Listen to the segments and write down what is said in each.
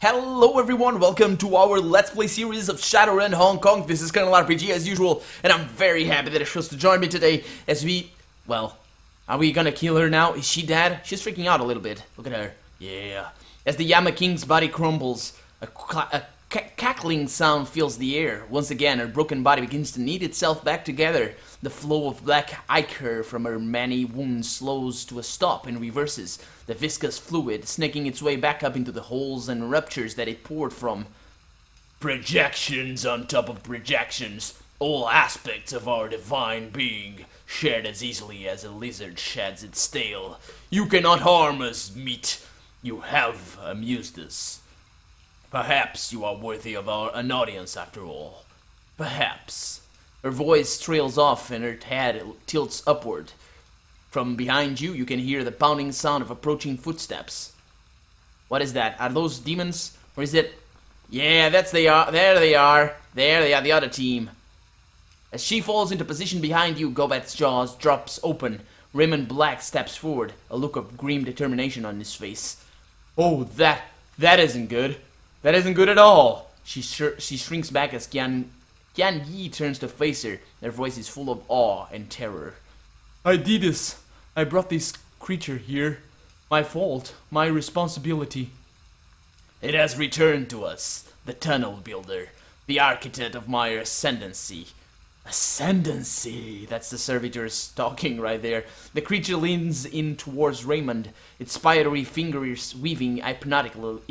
Hello everyone, welcome to our Let's Play series of Shadowrun Hong Kong. This is Colonel RPG as usual, and I'm very happy that she chose to join me today as we... Well, are we gonna kill her now? Is she dead? She's freaking out a little bit. Look at her. Yeah. As the Yama King's body crumbles, a cackling sound fills the air. Once again, her broken body begins to knit itself back together. The flow of black ichor from her many wounds slows to a stop and reverses, the viscous fluid snaking its way back up into the holes and ruptures that it poured from. Projections on top of projections, all aspects of our divine being, shed as easily as a lizard sheds its tail. You cannot harm us, meat. You have amused us. Perhaps you are worthy of an audience after all. Perhaps. Her voice trails off and her head tilts upward. From behind you, you can hear the pounding sound of approaching footsteps. What is that? Are those demons? Or is it... Yeah, that's they are. There they are. There they are, the other team. As she falls into position behind you, Gobat's jaws drops open. Raymond Black steps forward, a look of grim determination on his face. Oh, that isn't good. That isn't good at all. She shrinks back as Qian Yi turns to face her. Their voice is full of awe and terror. I did this. I brought this creature here. My fault. My responsibility. It has returned to us. The tunnel builder. The architect of my ascendancy. Ascendancy. That's the servitors talking right there. The creature leans in towards Raymond, its spidery fingers weaving hypnotically.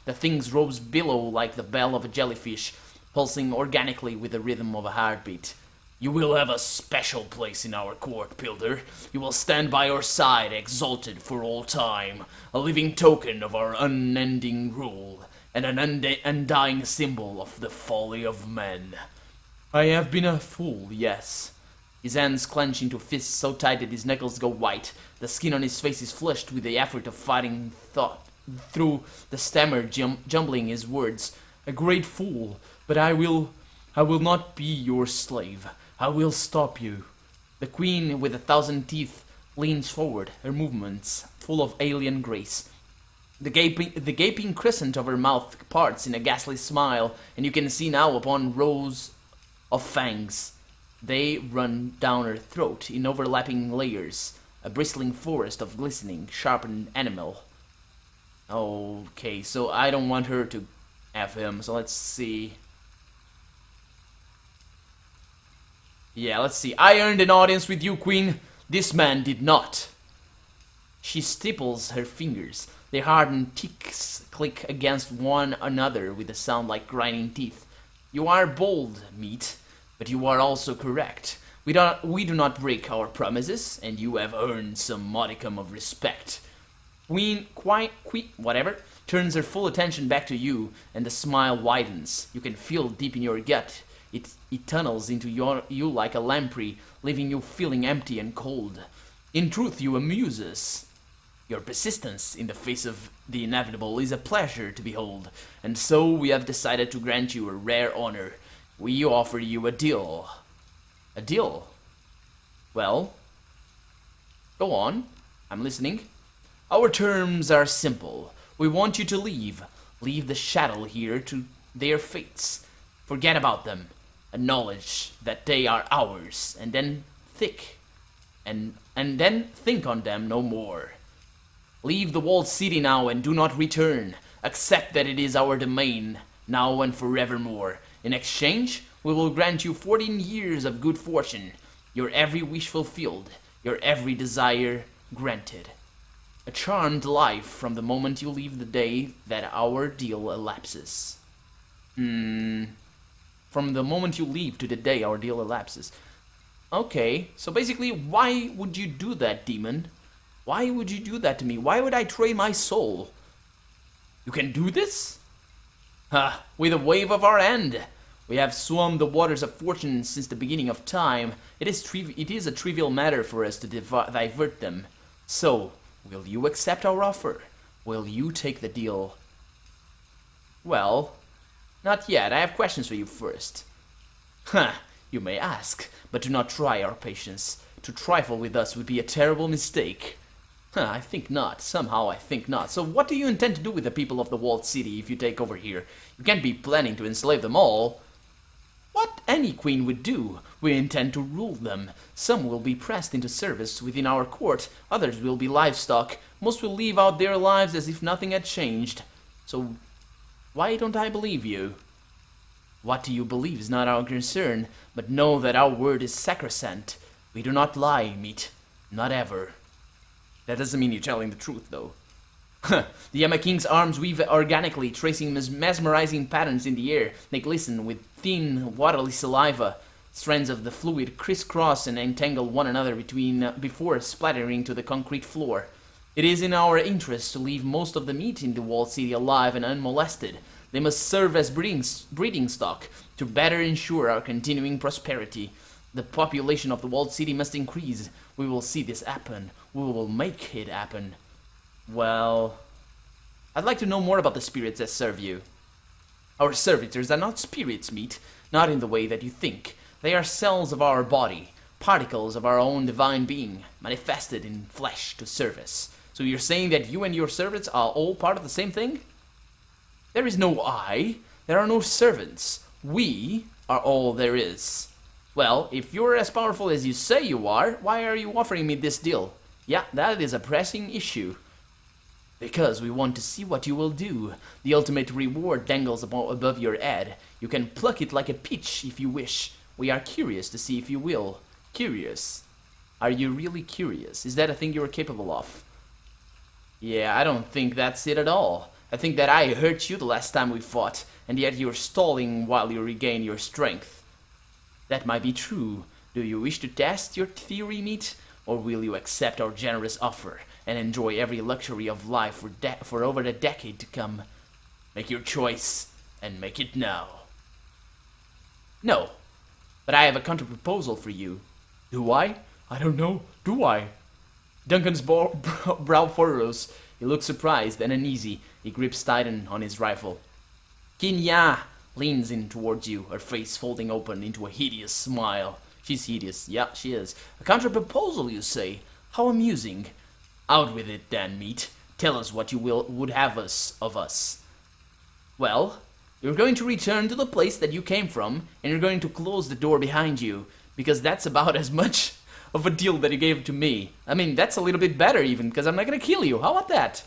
The thing's robes billow like the bell of a jellyfish, pulsing organically with the rhythm of a heartbeat. You will have a special place in our court, Builder. You will stand by our side, exalted for all time, a living token of our unending rule, and an undying symbol of the folly of men. I have been a fool, yes. His hands clench into fists so tight that his knuckles go white. The skin on his face is flushed with the effort of fighting thought through the stammer jumbling his words. A great fool, but I will not be your slave. I will stop you. The queen with 1,000 teeth leans forward, her movements full of alien grace. The gaping crescent of her mouth parts in a ghastly smile, and you can see now upon rows of fangs. They run down her throat in overlapping layers, a bristling forest of glistening, sharpened enamel. Okay, so I don't want her to F him, so let's see. Yeah, let's see. I earned an audience with you, Queen. This man did not. She stipples her fingers. Their hardened ticks click against one another with a sound like grinding teeth. You are bold, meat, but you are also correct. We do not break our promises, and you have earned some modicum of respect. Queen, whatever, turns her full attention back to you, and the smile widens. You can feel deep in your gut. It tunnels into you like a lamprey, leaving you feeling empty and cold. In truth, you amuse us. Your persistence in the face of the inevitable is a pleasure to behold, and so we have decided to grant you a rare honor. We offer you a deal. A deal? Well, go on. I'm listening. Our terms are simple. We want you to leave. Leave the shadow here to their fates. Forget about them. Acknowledge that they are ours, and then think on them no more. Leave the walled city now and do not return. Accept that it is our domain, now and forevermore. In exchange, we will grant you 14 years of good fortune, your every wish fulfilled, your every desire granted. A charmed life from the moment you leave the day that our deal elapses. From the moment you leave to the day our deal elapses. Okay, so basically, why would you do that, demon? Why would you do that to me? Why would I trade my soul? You can do this? Ha! With a wave of our hand. We have swum the waters of fortune since the beginning of time. It is a trivial matter for us to divert them. So, will you accept our offer? Will you take the deal? Well, not yet. I have questions for you first. Huh, you may ask, but do not try our patience. To trifle with us would be a terrible mistake. Huh, I think not. Somehow I think not. So what do you intend to do with the people of the walled city if you take over here? You can't be planning to enslave them all. What any queen would do. We intend to rule them. Some will be pressed into service within our court. Others will be livestock. Most will live out their lives as if nothing had changed. So why don't I believe you? What you believe is not our concern, but know that our word is sacrosanct. We do not lie, meat. Not ever. That doesn't mean you're telling the truth, though. The Yama King's arms weave organically, tracing mesmerizing patterns in the air. They glisten with thin, watery saliva. Strands of the fluid crisscross and entangle one another before splattering to the concrete floor. It is in our interest to leave most of the meat in the walled city alive and unmolested. They must serve as breeding stock to better ensure our continuing prosperity. The population of the walled city must increase. We will see this happen. We will make it happen. Well, I'd like to know more about the spirits that serve you. Our servitors are not spirits, meat, not in the way that you think. They are cells of our body, particles of our own divine being, manifested in flesh to service. So you're saying that you and your servants are all part of the same thing? There is no I. There are no servants. We are all there is. Well, if you're as powerful as you say you are, why are you offering me this deal? Yeah, that is a pressing issue. Because we want to see what you will do. The ultimate reward dangles above your head. You can pluck it like a peach if you wish. We are curious to see if you will. Curious? Are you really curious? Is that a thing you're capable of? Yeah, I don't think that's it at all. I think that I hurt you the last time we fought, and yet you're stalling while you regain your strength. That might be true. Do you wish to test your theory, meat? Or will you accept our generous offer and enjoy every luxury of life for over a decade to come? Make your choice, and make it now. No, but I have a counter-proposal for you. Do I? I don't know. Do I? Duncan's brow furrows. He looks surprised and uneasy. He grips tight on his rifle. Kinya leans in towards you, her face folding open into a hideous smile. She's hideous. Yeah, she is. A counter-proposal, you say? How amusing. Out with it, then, meat. Tell us what you would have of us. Well, you're going to return to the place that you came from, and you're going to close the door behind you, because that's about as much of a deal that you gave to me. I mean, that's a little bit better even, because I'm not going to kill you. How about that?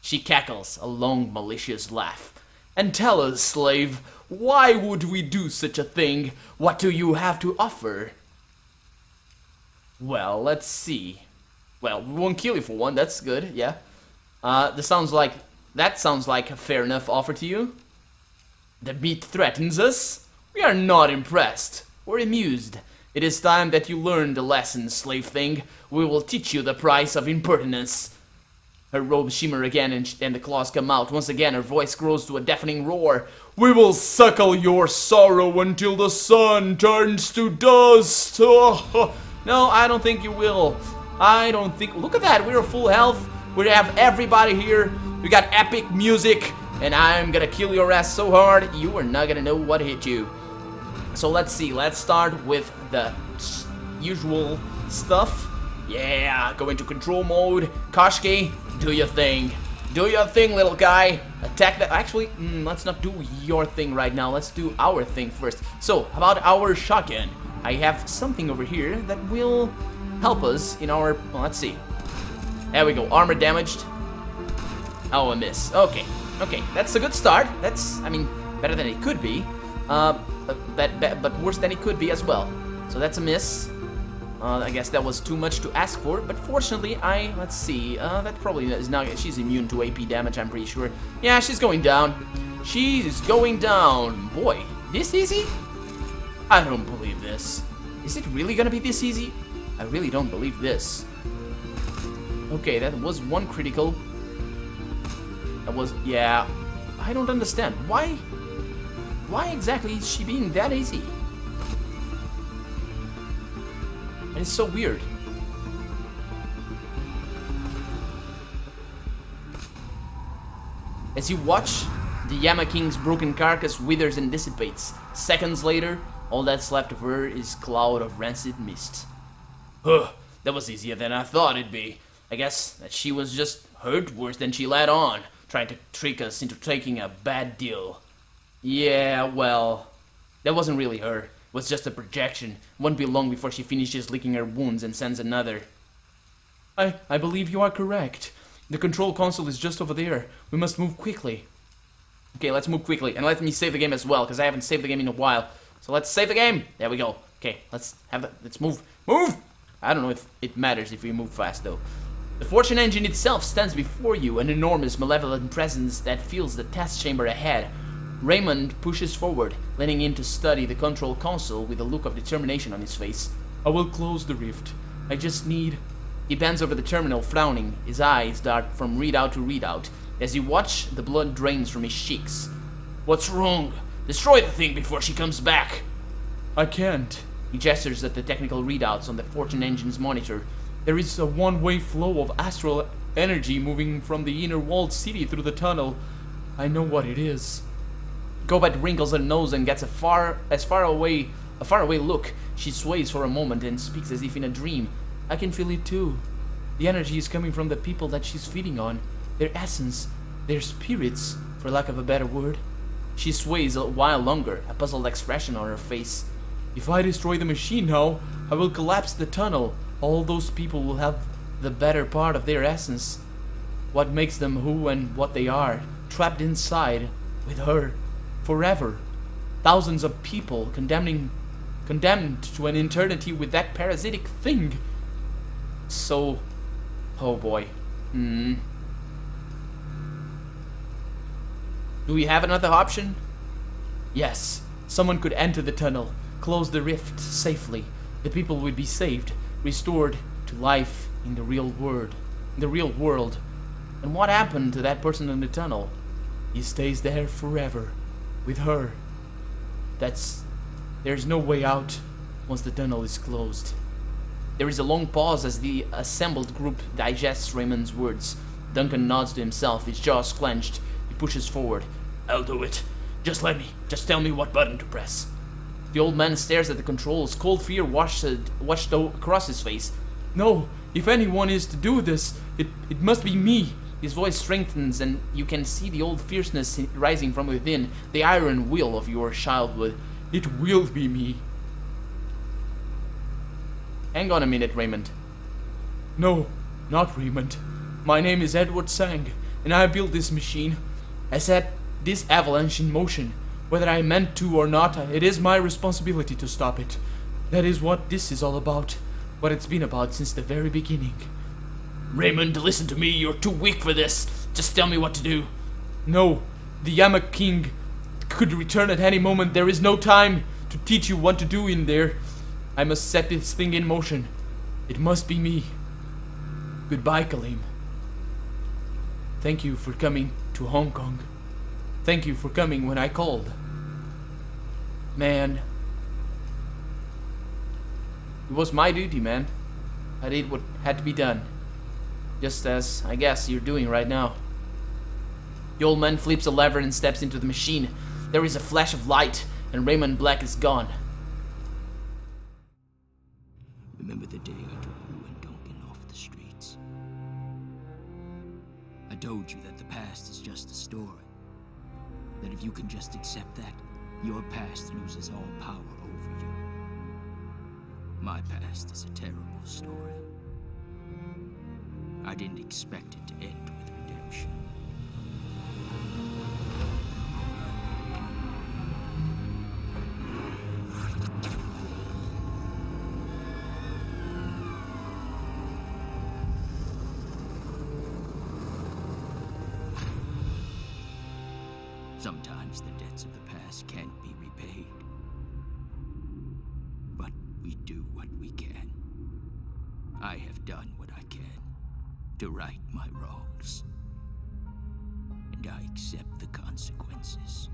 She cackles, a long, malicious laugh. And tell us, slave, why would we do such a thing? What do you have to offer? Well, let's see. Well, we won't kill you for one, that's good, yeah. That sounds like a fair enough offer to you. The meat threatens us? We are not impressed. We're amused. It is time that you learn the lesson, slave thing. We will teach you the price of impertinence. Her robes shimmer again and the claws come out. Once again, her voice grows to a deafening roar. We will suckle your sorrow until the sun turns to dust. Oh, no, I don't think you will. I don't think... Look at that, we're full health. We have everybody here. We got epic music. And I'm gonna kill your ass so hard, you are not gonna know what hit you. So let's see, let's start with the usual stuff. Yeah, go into control mode. Koshki, do your thing. Do your thing, little guy. Attack that. Actually, let's not do your thing right now. Let's do our thing first. So, about our shotgun. I have something over here that will help us in our... Well, let's see. There we go. Armor damaged. Oh, a miss. Okay. Okay, that's a good start. That's, I mean, better than it could be. But worse than it could be as well. So that's a miss. I guess that was too much to ask for, but fortunately let's see, that probably is not, she's immune to AP damage, I'm pretty sure. Yeah, she's going down. She's going down. Boy, this easy? I don't believe this. Is it really gonna be this easy? I really don't believe this. Okay, that was one critical. That was, yeah, I don't understand. Why exactly is she being that easy? And it's so weird. As you watch, the Yama King's broken carcass withers and dissipates. Seconds later, all that's left of her is a cloud of rancid mist. Huh, that was easier than I thought it'd be. I guess that she was just hurt worse than she let on, trying to trick us into taking a bad deal. Yeah, well, that wasn't really her. It was just a projection. Won't be long before she finishes licking her wounds and sends another. I believe you are correct. The control console is just over there. We must move quickly. Okay, let's move quickly. And let me save the game as well, because I haven't saved the game in a while. So let's save the game. There we go. Okay, let's move. Move! I don't know if it matters if we move fast, though. The Fortune Engine itself stands before you, an enormous malevolent presence that fills the test chamber ahead. Raymond pushes forward, leaning in to study the control console with a look of determination on his face. I will close the rift. I just need... He bends over the terminal, frowning. His eyes dart from readout to readout. As you watch, the blood drains from his cheeks. What's wrong? Destroy the thing before she comes back. I can't. He gestures at the technical readouts on the Fortune Engine's monitor. There is a one-way flow of astral energy moving from the inner walled city through the tunnel. I know what it is. Gobat wrinkles her nose and gets a far away look. She sways for a moment and speaks as if in a dream. I can feel it too. The energy is coming from the people that she's feeding on. Their essence, their spirits, for lack of a better word. She sways a while longer, a puzzled expression on her face. If I destroy the machine now, I will collapse the tunnel. All those people will have the better part of their essence. What makes them who and what they are, trapped inside, with her, forever. Thousands of people condemned to an eternity with that parasitic thing. So, oh boy. Do we have another option? Yes, someone could enter the tunnel, close the rift safely. The people would be saved, restored to life in the real world. And what happened to that person in the tunnel? He stays there forever, with her. There's no way out once the tunnel is closed. There is a long pause as the assembled group digests Raymond's words. Duncan nods to himself, his jaws clenched. He pushes forward. I'll do it. Just tell me what button to press. The old man stares at the controls, cold fear washed across his face. No, if anyone is to do this, it must be me. His voice strengthens and you can see the old fierceness rising from within, the iron will of your childhood. It will be me. Hang on a minute, Raymond. No, not Raymond. My name is Edward Sang, and I built this machine. I set this avalanche in motion. Whether I meant to or not, it is my responsibility to stop it. That is what this is all about. What it's been about since the very beginning. Raymond, listen to me. You're too weak for this. Just tell me what to do. No, the Yama King could return at any moment. There is no time to teach you what to do in there. I must set this thing in motion. It must be me. Goodbye, Kaleem. Thank you for coming to Hong Kong. Thank you for coming when I called. Man. It was my duty, man. I did what had to be done. Just as, I guess, you're doing right now. The old man flips a lever and steps into the machine. There is a flash of light, and Raymond Black is gone. Remember the day I took you and Duncan off the streets? I told you that the past is just a story. That if you can just accept that, your past loses all power over you. My past is a terrible story. I didn't expect it to end with redemption. Sometimes the debts of the past can't be repaid. But we do what we can. I have done what I can to right my wrongs. And I accept the consequences.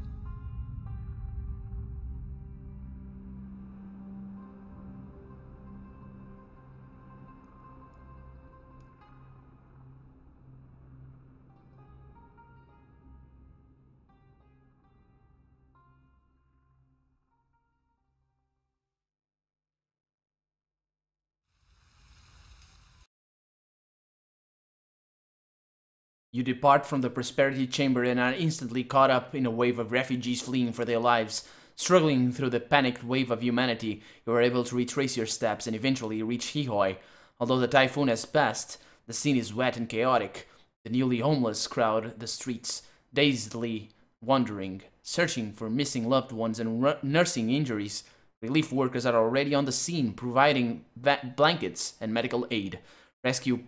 You depart from the Prosperity Chamber and are instantly caught up in a wave of refugees fleeing for their lives. Struggling through the panicked wave of humanity, you are able to retrace your steps and eventually reach Hihoi. Although the typhoon has passed, the scene is wet and chaotic. The newly homeless crowd the streets, dazedly wandering, searching for missing loved ones and nursing injuries. Relief workers are already on the scene, providing blankets and medical aid. Rescue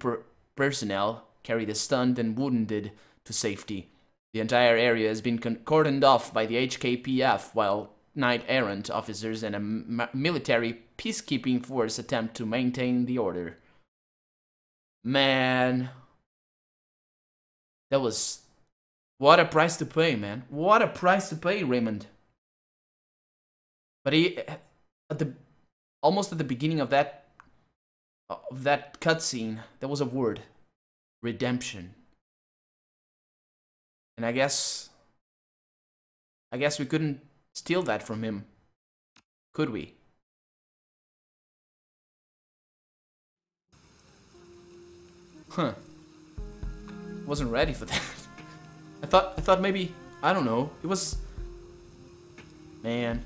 personnel carry the stunned and wounded to safety. The entire area has been cordoned off by the HKPF, while knight-errant officers and a military peacekeeping force attempt to maintain the order. Man, that was... what a price to pay, man. What a price to pay, Raymond. But he, almost at the beginning of that cutscene, there was a word. Redemption. And I guess we couldn't steal that from him. Could we? Huh. Wasn't ready for that. I thought maybe, I don't know. It was, man.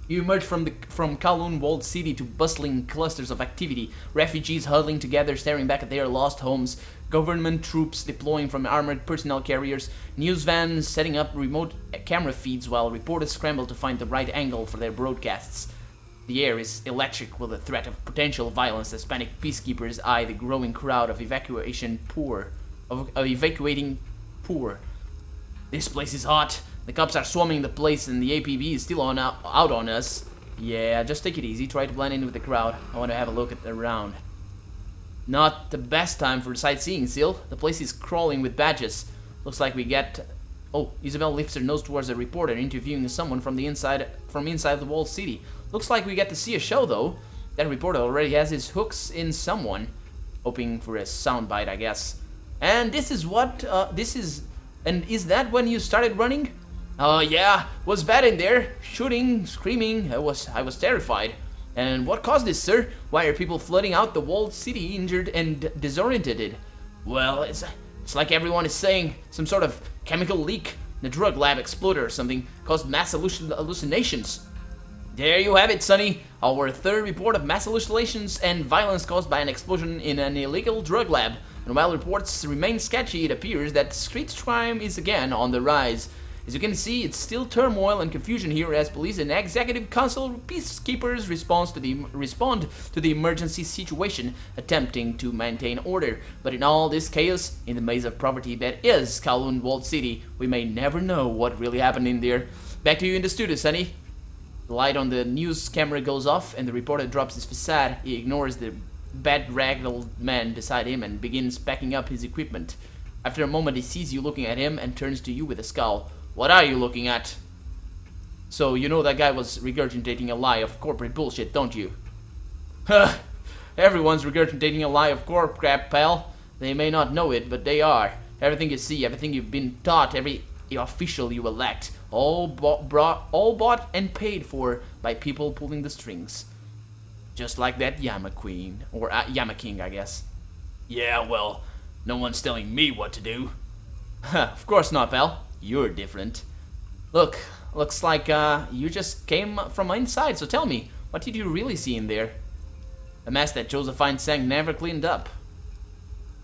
You emerge from Kowloon walled city to bustling clusters of activity, refugees huddling together staring back at their lost homes, government troops deploying from armored personnel carriers, news vans setting up remote camera feeds while reporters scramble to find the right angle for their broadcasts. The air is electric with the threat of potential violence as panicked peacekeepers eye the growing crowd of evacuating poor. This place is hot. The cops are swarming the place and the APB is still out on us. Yeah, just take it easy. Try to blend in with the crowd. I want to have a look around. Not the best time for sightseeing, Seal. The place is crawling with badges. Looks like we get... Oh, Isabel lifts her nose towards a reporter interviewing someone from inside the walled city. Looks like we get to see a show, though. That reporter already has his hooks in someone. Hoping for a soundbite, I guess. And this is what... And is that when you started running? Oh yeah, was bad in there. Shooting, screaming, I was terrified. And what caused this, sir? Why are people flooding out the walled city injured and disoriented? Well, it's like everyone is saying some sort of chemical leak. The drug lab exploded or something, caused mass hallucinations. There you have it, Sonny. Our third report of mass hallucinations and violence caused by an explosion in an illegal drug lab. And while reports remain sketchy, it appears that street crime is again on the rise. As you can see, it's still turmoil and confusion here as police and executive council peacekeepers respond to the emergency situation, attempting to maintain order. But in all this chaos, in the maze of poverty that is Kowloon Walled City, we may never know what really happened in there. Back to you in the studio, Sonny. The light on the news camera goes off and the reporter drops his facade. He ignores the bedraggled man beside him and begins packing up his equipment. After a moment, he sees you looking at him and turns to you with a scowl. What are you looking at? So, you know that guy was regurgitating a lie of corporate bullshit, don't you? Huh. Everyone's regurgitating a lie of corp crap, pal. They may not know it, but they are. Everything you see, everything you've been taught, every official you elect, all bought and paid for by people pulling the strings. Just like that Yama Queen, or Yama King, I guess. Yeah, well, no one's telling me what to do. Of course not, pal. You're different. Looks like you just came from inside, so tell me, what did you really see in there? A mess that Josephine Sang never cleaned up.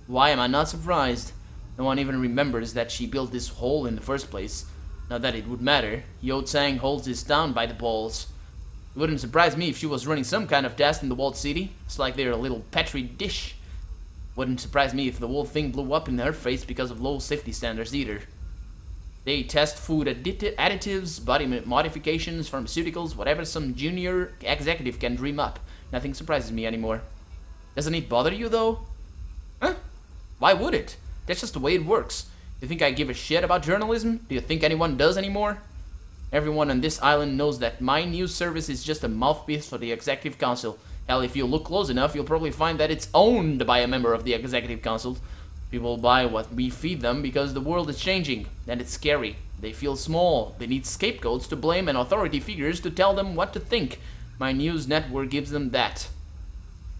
Why am I not surprised? No one even remembers that she built this hole in the first place. Not that it would matter. Yo Tsang holds this down by the balls. It wouldn't surprise me if she was running some kind of test in the walled city. It's like they're a little petri dish. Wouldn't surprise me if the whole thing blew up in her face because of low safety standards either. They test food additives, body modifications, pharmaceuticals, whatever some junior executive can dream up. Nothing surprises me anymore. Doesn't it bother you, though? Huh? Why would it? That's just the way it works. You think I give a shit about journalism? Do you think anyone does anymore? Everyone on this island knows that my news service is just a mouthpiece for the executive council. Hell, if you look close enough, you'll probably find that it's owned by a member of the executive council. People buy what we feed them because the world is changing, and it's scary. They feel small. They need scapegoats to blame and authority figures to tell them what to think. My news network gives them that.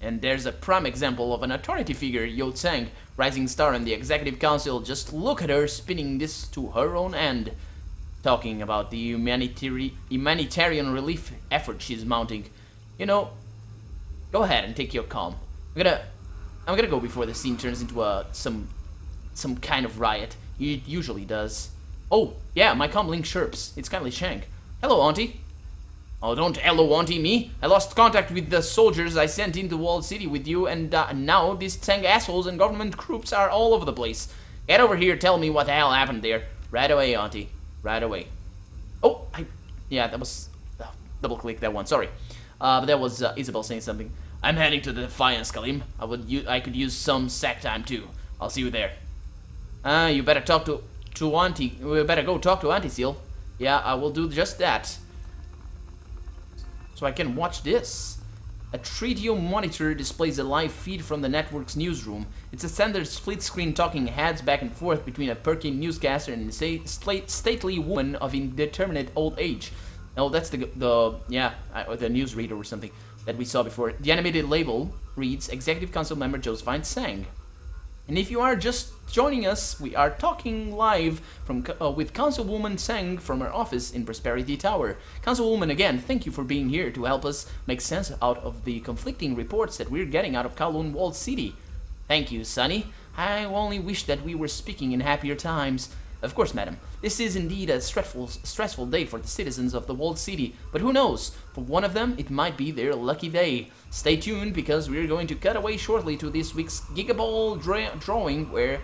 And there's a prime example of an authority figure, Yo Tseng, rising star in the executive council. Just look at her spinning this to her own end. Talking about the humanitarian relief effort she's mounting. You know, go ahead and take your calm. I'm gonna go before the scene turns into some kind of riot. It usually does. Oh, yeah, my comlink chirps. It's kindly Shank. Hello, Auntie. Oh, don't hello, Auntie me. I lost contact with the soldiers I sent into Walled City with you, and now these Tsang assholes and government troops are all over the place. Get over here, tell me what the hell happened there. Right away, Auntie. Right away. Oh, yeah, that was... double click that one, sorry. But that was Isabel saying something. I'm heading to the Defiance, Kalim. I could use some sack time too. I'll see you there. You better talk to Auntie. We better go talk to Auntie Seal. Yeah, I will do just that. So I can watch this. A 3D monitor displays a live feed from the network's newsroom. It's a standard split-screen talking heads back and forth between a perky newscaster and a stately woman of indeterminate old age. Oh, that's the newsreader or something that we saw before. The animated label reads Executive Council Member Josephine Tsang. And if you are just joining us, we are talking live from with Councilwoman Tsang from her office in Prosperity Tower. Councilwoman, again, thank you for being here to help us make sense out of the conflicting reports that we're getting out of Kowloon Walled City. Thank you, Sonny. I only wish that we were speaking in happier times. Of course, madam. This is indeed a stressful day for the citizens of the Walled City, but who knows? For one of them, it might be their lucky day. Stay tuned, because we're going to cut away shortly to this week's Gigaball drawing, where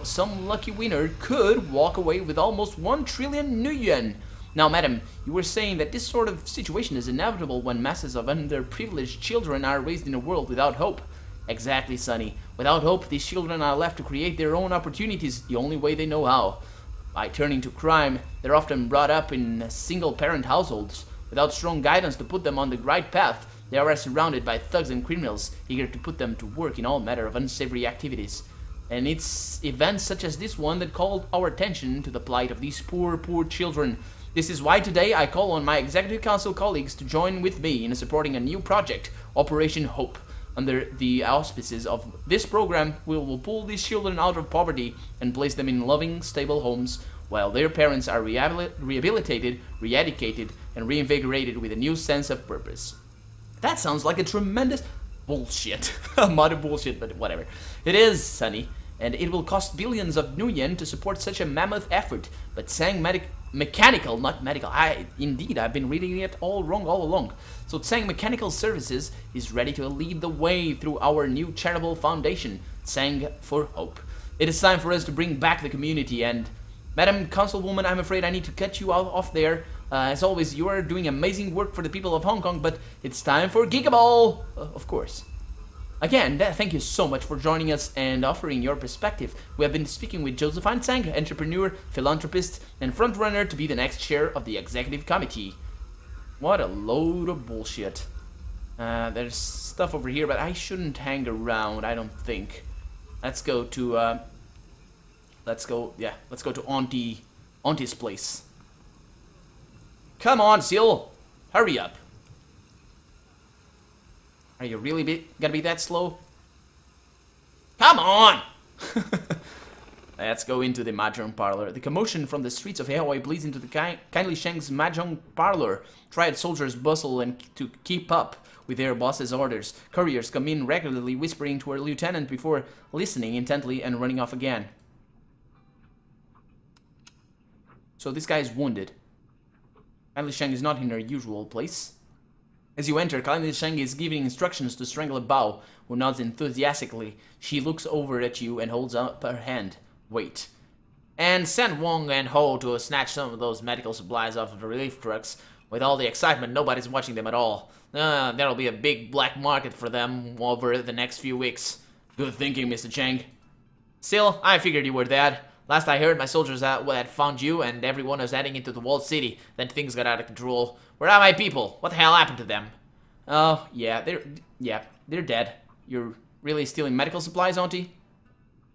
some lucky winner could walk away with almost 1 trillion nuyen. Now, madam, you were saying that this sort of situation is inevitable when masses of underprivileged children are raised in a world without hope. Exactly, Sonny. Without hope, these children are left to create their own opportunities the only way they know how. By turning to crime, they're often brought up in single-parent households. Without strong guidance to put them on the right path, they are surrounded by thugs and criminals, eager to put them to work in all manner of unsavory activities. And it's events such as this one that called our attention to the plight of these poor children. This is why today I call on my Executive Council colleagues to join with me in supporting a new project, Operation Hope. Under the auspices of this program, we will pull these children out of poverty and place them in loving, stable homes, while their parents are rehabilitated, re-educated, and reinvigorated with a new sense of purpose. That sounds like a tremendous bullshit. Modern bullshit, but whatever. It is, Sonny, and it will cost billions of nuyen to support such a mammoth effort. But Tsang Mechanical, not medical. Indeed, I've been reading it all wrong all along. So Tsang Mechanical Services is ready to lead the way through our new charitable foundation, Tsang for Hope. It is time for us to bring back the community, and Madam Councilwoman, I'm afraid I need to cut you off there. As always, you are doing amazing work for the people of Hong Kong, but it's time for Gigaball! Of course. Again, thank you so much for joining us and offering your perspective. We have been speaking with Josephine Tsang, entrepreneur, philanthropist, and frontrunner to be the next chair of the executive committee. What a load of bullshit. There's stuff over here, but I shouldn't hang around, I don't think. Let's go to, let's go to Auntie's place. Come on, Seal! Hurry up! Are you really gonna be that slow? Come on! Let's go into the Modern Parlour. The commotion from the streets of Hawaii bleeds into the kindly Shang's Mahjong Parlour. Triad soldiers bustle to keep up with their boss's orders. Couriers come in regularly, whispering to her lieutenant before listening intently and running off again. So this guy is wounded. Kindly Shang is not in her usual place. As you enter, Kindly Shang is giving instructions to Strangle Bao, who nods enthusiastically. She looks over at you and holds up her hand. Wait. And send Wong and Ho to snatch some of those medical supplies off of the relief trucks. With all the excitement, nobody's watching them at all. There'll be a big black market for them over the next few weeks. Good thinking, Mr. Chang. Still, I figured you were that. Last I heard, my soldiers had found you, and everyone was heading into the walled city. Then things got out of control. Where are my people? What the hell happened to them? Oh, yeah, they're dead. You're really stealing medical supplies, Auntie?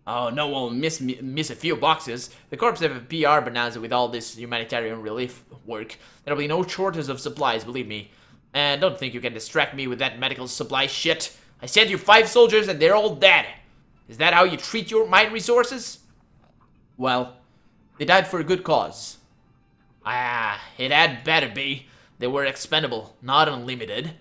Oh, no one will miss a few boxes. The corps have a PR bonanza with all this humanitarian relief work. There'll be no shortage of supplies, believe me. And don't think you can distract me with that medical supply shit. I sent you 5 soldiers and they're all dead. Is that how you treat my resources? Well, they died for a good cause. Ah, it had better be. They were expendable, not unlimited.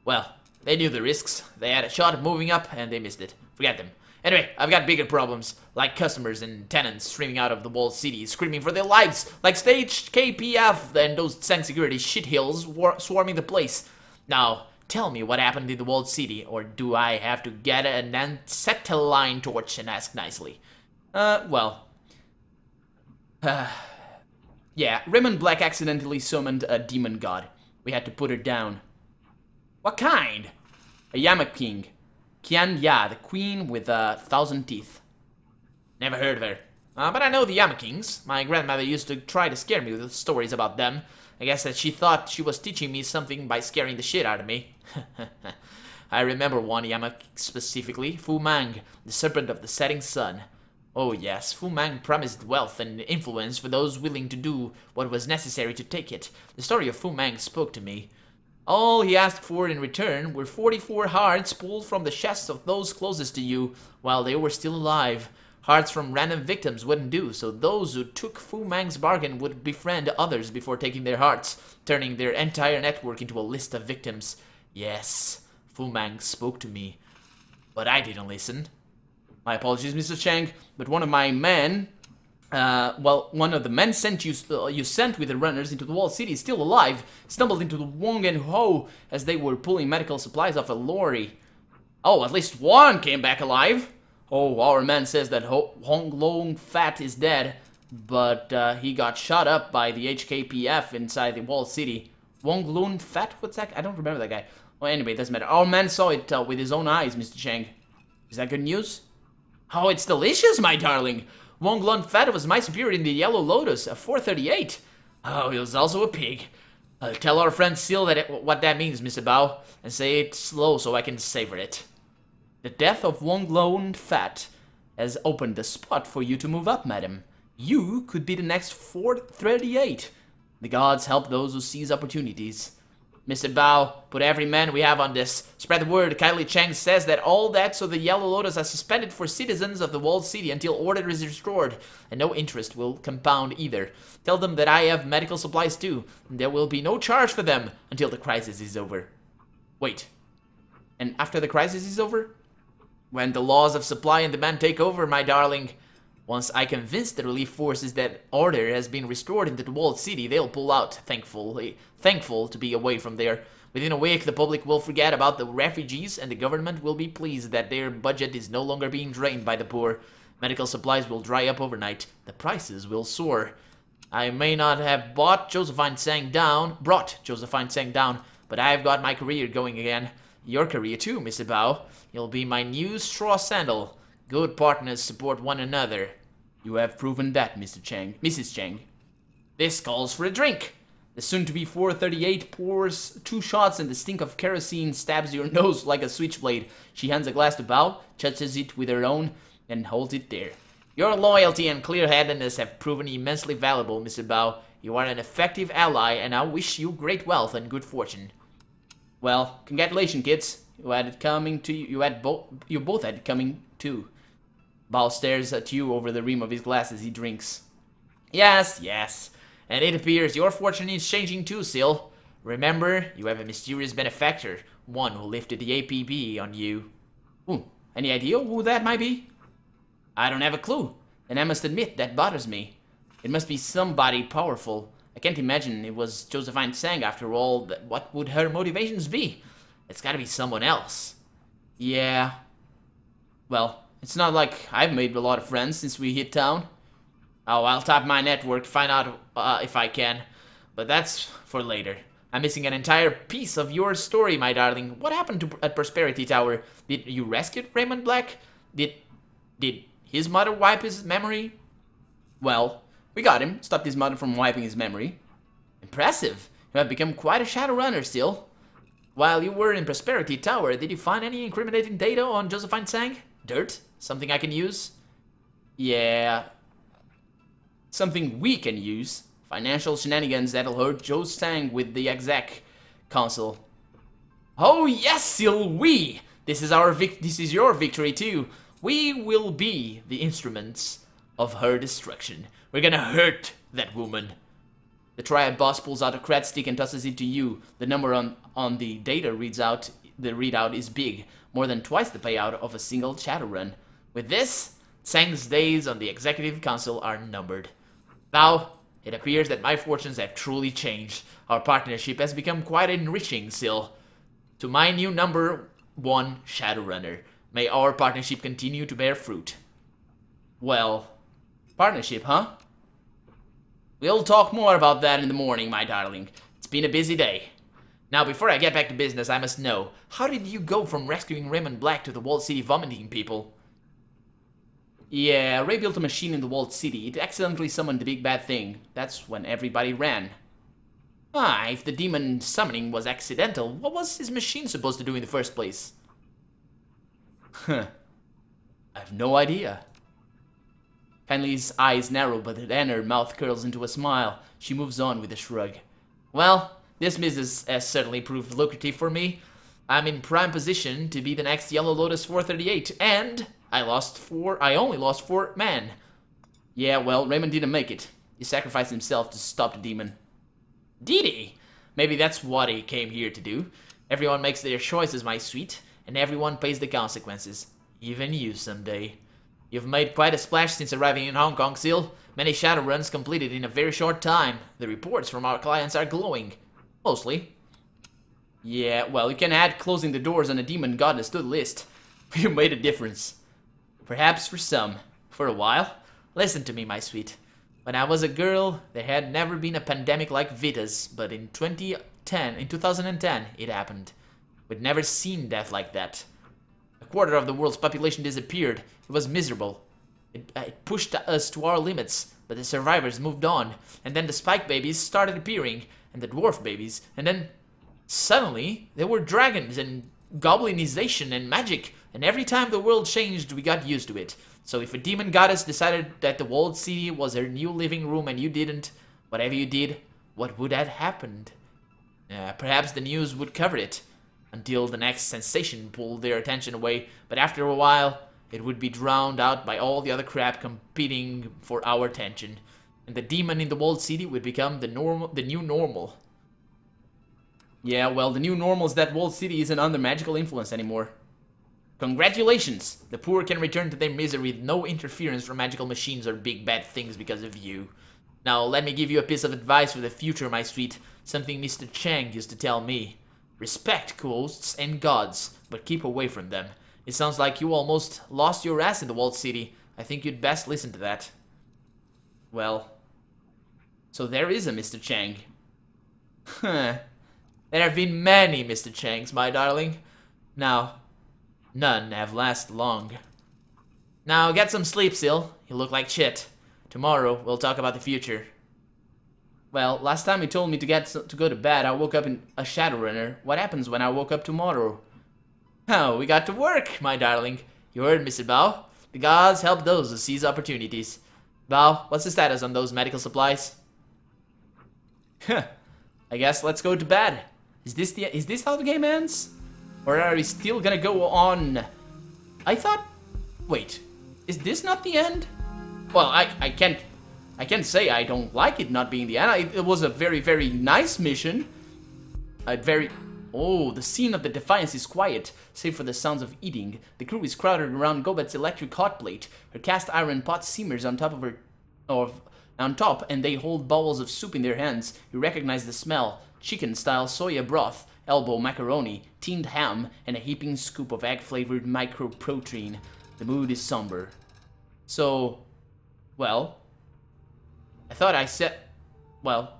Well, they knew the risks. They had a shot at moving up and they missed it. Forget them. Anyway, I've got bigger problems, like customers and tenants streaming out of the walled city, screaming for their lives, like staged KPF and those Sang security shithills swarming the place. Now, tell me what happened in the walled city, or do I have to get an acetylene torch and ask nicely? Yeah, Raymond Black accidentally summoned a demon god. We had to put her down. What kind? A Yama king. Qian Ya, the queen with 1,000 teeth. Never heard of her. But I know the Yama kings. My grandmother used to try to scare me with stories about them. I guess that she thought she was teaching me something by scaring the shit out of me. I remember one Yama specifically, Fu Mang, the serpent of the setting sun. Oh yes, Fu Mang promised wealth and influence for those willing to do what was necessary to take it. The story of Fu Mang spoke to me. All he asked for in return were 44 hearts pulled from the chests of those closest to you while they were still alive. Hearts from random victims wouldn't do, so those who took Fu Mang's bargain would befriend others before taking their hearts, turning their entire network into a list of victims. Yes, Fu Mang spoke to me, but I didn't listen. My apologies, Mr. Chang, but one of my men... one of the men you sent with the runners into the walled city is still alive, stumbled into the Wong and Ho as they were pulling medical supplies off a lorry. Oh, at least one came back alive. Oh, our man says that Hong Long Fat is dead, but he got shot up by the HKPF inside the walled city. Wong Lun Fat? What's that? I don't remember that guy. Well, anyway, it doesn't matter. Our man saw it with his own eyes, Mr. Chang. Is that good news? Oh, it's delicious, my darling. Wong Lun Fat was my superior in the Yellow Lotus, a 438. Oh, he was also a pig. Tell our friend Seal what that means, Mr. Bao, and say it slow so I can savor it. The death of Wong Lun Fat has opened the spot for you to move up, madam. You could be the next 438. The gods help those who seize opportunities. Mr. Bao, put every man we have on this. Spread the word. Kylie Chang says that all that so the Yellow Lotus are suspended for citizens of the walled city until order is restored, and no interest will compound either. Tell them that I have medical supplies too, and there will be no charge for them until the crisis is over. Wait. And after the crisis is over? When the laws of supply and demand take over, my darling. Once I convince the relief forces that order has been restored into the walled city, they'll pull out, thankful to be away from there. Within a week, the public will forget about the refugees, and the government will be pleased that their budget is no longer being drained by the poor. Medical supplies will dry up overnight. The prices will soar. I may not have brought Josephine Sang down, but I've got my career going again. Your career too, Mr. Bao. You'll be my new straw sandal. Good partners support one another. You have proven that, Mrs. Chang. This calls for a drink. The soon-to-be 438 pours 2 shots and the stink of kerosene stabs your nose like a switchblade. She hands a glass to Bao, touches it with her own, and holds it there. Your loyalty and clear-headedness have proven immensely valuable, Mr. Bao. You are an effective ally, and I wish you great wealth and good fortune. Well, congratulations, kids. You had it coming to you. You both had it coming too. Bao stares at you over the rim of his glass as he drinks. Yes. And it appears your fortune is changing too, Sil. Remember, you have a mysterious benefactor, one who lifted the APB on you. Any idea who that might be? I don't have a clue, and I must admit that bothers me. It must be somebody powerful. I can't imagine it was Josephine Sang after all. What would her motivations be? It's gotta be someone else. Yeah. Well, it's not like I've made a lot of friends since we hit town. Oh, I'll tap my network to find out if I can. But that's for later. I'm missing an entire piece of your story, my darling. What happened at Prosperity Tower? Did you rescue Raymond Black? Did his mother wipe his memory? Well, we got him. Stopped his mother from wiping his memory. Impressive. You have become quite a Shadowrunner still. While you were in Prosperity Tower, did you find any incriminating data on Josephine Sang? Dirt? Something I can use? Yeah. Something we can use. Financial shenanigans that'll hurt Joe Sang with the exec council. Oh yes, Sil, we! this is your victory too. We will be the instruments of her destruction. We're gonna hurt that woman. The Triad boss pulls out a cred stick and tosses it to you. The number on the data the readout is big, more than twice the payout of a single Shadowrun. With this, Tsang's days on the Executive Council are numbered. Now, it appears that my fortunes have truly changed. Our partnership has become quite enriching, Sil. To my new number 1 Shadowrunner, may our partnership continue to bear fruit. Well, partnership, huh? We'll talk more about that in the morning, my darling. It's been a busy day. Now, before I get back to business, I must know, how did you go from rescuing Raymond Black to the Walled City vomiting people? Yeah, Ray built a machine in the Walled City. It accidentally summoned the big bad thing. That's when everybody ran. Ah, if the demon summoning was accidental, what was his machine supposed to do in the first place? Huh. I have no idea. Kindly's eyes narrow, but then her mouth curls into a smile. She moves on with a shrug. Well, this business has certainly proved lucrative for me. I'm in prime position to be the next Yellow Lotus 438, and I only lost 4 men. Yeah, well, Raymond didn't make it. He sacrificed himself to stop the demon. Did he? Maybe that's what he came here to do. Everyone makes their choices, my sweet, and everyone pays the consequences. Even you someday. You've made quite a splash since arriving in Hong Kong, Sil. Many Shadowruns completed in a very short time. The reports from our clients are glowing. Mostly. Yeah, well, you can add closing the doors on a demon goddess to the list. You made a difference. Perhaps for some. For a while. Listen to me, my sweet. When I was a girl, there had never been a pandemic like Vita's, but in 2010, it happened. We'd never seen death like that. A quarter of the world's population disappeared. It was miserable. It pushed us to our limits, but the survivors moved on. And then the spike babies started appearing, and the dwarf babies, and then suddenly there were dragons and goblinization and magic, and every time the world changed, we got used to it. So if a demon goddess decided that the Walled City was her new living room and you didn't, whatever you did, what would have happened? Perhaps the news would cover it, until the next sensation pulled their attention away, but after a while, it would be drowned out by all the other crap competing for our attention, and the demon in the Walled City would become the new normal. Yeah, well, the new normal is that Walled City isn't under magical influence anymore. Congratulations! The poor can return to their misery with no interference from magical machines or big bad things because of you. Now, let me give you a piece of advice for the future, my sweet. Something Mr. Chang used to tell me. Respect ghosts and gods, but keep away from them. It sounds like you almost lost your ass in the Walled City. I think you'd best listen to that. Well, so there is a Mr. Chang. Huh. There have been many Mr. Changs, my darling. Now, none have lasted long. Now, get some sleep, Sil. You look like shit. Tomorrow, we'll talk about the future. Well, last time you told me to go to bed, I woke up in a Shadowrunner. What happens when I woke up tomorrow? Oh, we got to work, my darling. You heard, Mr. Bao. The gods help those who seize opportunities. Bao, what's the status on those medical supplies? Huh. I guess let's go to bed. Is this how the game ends? Or are we still gonna go on? I thought... Wait. Is this not the end? Well, I can't say I don't like it not being the end. It was a very, very nice mission. Oh, the scene of the Defiance is quiet, save for the sounds of eating. The crew is crowded around Gobet's electric hot plate. Her cast iron pot simmers on top of her... on top, and they hold bowls of soup in their hands. You recognize the smell. Chicken-style soya broth, elbow macaroni, tinned ham, and a heaping scoop of egg-flavored micro-protein. The mood is somber. So... well... I thought I said... well...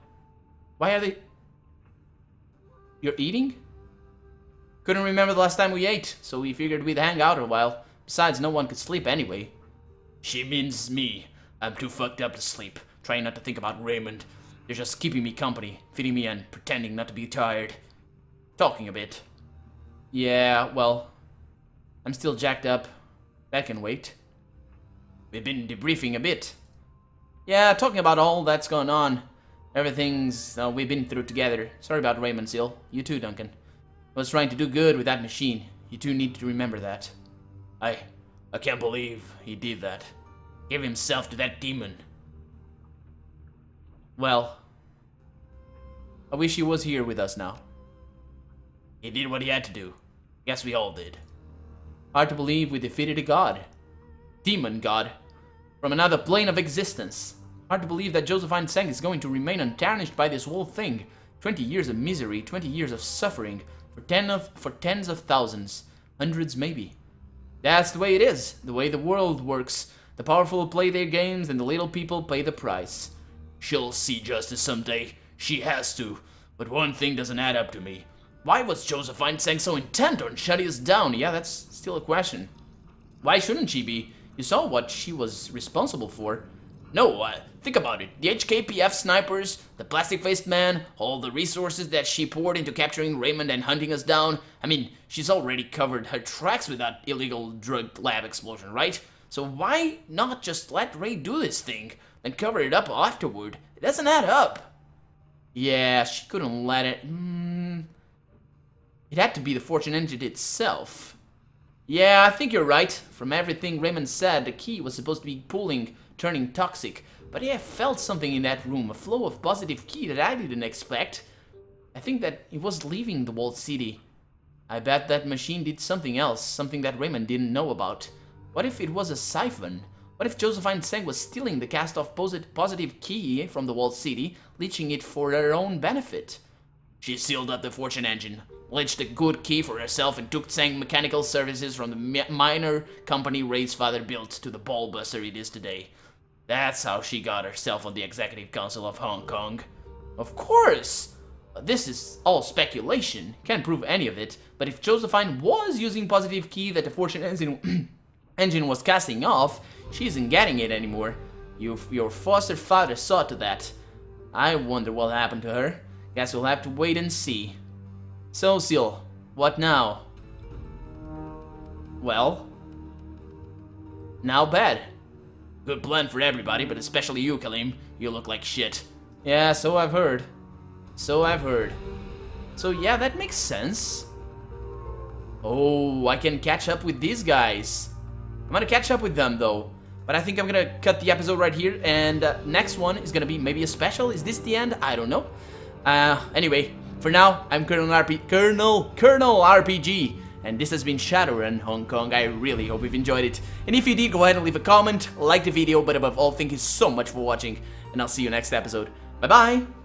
why are they... You're eating? Couldn't remember the last time we ate, so we figured we'd hang out a while. Besides, no one could sleep anyway. She means me. I'm too fucked up to sleep. Trying not to think about Raymond. They're just keeping me company, feeding me and pretending not to be tired. Talking a bit. Yeah, well... I'm still jacked up. That can wait. We've been debriefing a bit. Yeah, talking about all that's going on. Everything's we've been through together. Sorry about Raymond, Sil. You too, Duncan. I was trying to do good with that machine. You two need to remember that. I can't believe he did that. Gave himself to that demon. Well, I wish he was here with us now. He did what he had to do. Guess we all did. Hard to believe we defeated a god. Demon god. From another plane of existence. Hard to believe that Josephine Tseng is going to remain untarnished by this whole thing. 20 years of misery, 20 years of suffering. For tens of thousands. Hundreds maybe. That's the way it is. The way the world works. The powerful play their games and the little people pay the price. She'll see justice someday. She has to. But one thing doesn't add up to me. Why was Josephine Tseng so intent on shutting us down? Yeah, that's still a question. Why shouldn't she be? You saw what she was responsible for. No, think about it. The HKPF snipers, the plastic-faced man, all the resources that she poured into capturing Raymond and hunting us down. I mean, she's already covered her tracks with that illegal drug lab explosion, right? So why not just let Ray do this thing, and cover it up afterward? It doesn't add up. Yeah, she couldn't let it... It had to be the Fortune Engine itself. Yeah, I think you're right. From everything Raymond said, the key was supposed to be pulling, turning toxic. But I felt something in that room, a flow of positive key that I didn't expect. I think that it was leaving the walled city. I bet that machine did something else, something that Raymond didn't know about. What if it was a siphon? What if Josephine Tseng was stealing the cast-off positive key from the walled city, leeching it for her own benefit? She sealed up the Fortune Engine, leached a good key for herself, and took Tseng mechanical services from the minor company Ray's father built to the ballbuster it is today. That's how she got herself on the Executive Council of Hong Kong. Of course! This is all speculation, can't prove any of it, but if Josephine was using positive key that the Fortune Engine was casting off, she isn't getting it anymore. Your foster father saw to that. I wonder what happened to her. Guess we'll have to wait and see. So, Seal, what now? Well, now bed. Good plan for everybody, but especially you, Kalim. You look like shit. Yeah, so I've heard. So yeah, that makes sense. Oh, I can catch up with these guys. I'm gonna catch up with them, though. But I think I'm gonna cut the episode right here, and next one is gonna be maybe a special. Is this the end? I don't know. Anyway, for now, I'm Colonel RPG, and this has been Shadowrun Hong Kong. I really hope you've enjoyed it. And if you did, go ahead and leave a comment, like the video, but above all, thank you so much for watching, and I'll see you next episode. Bye-bye!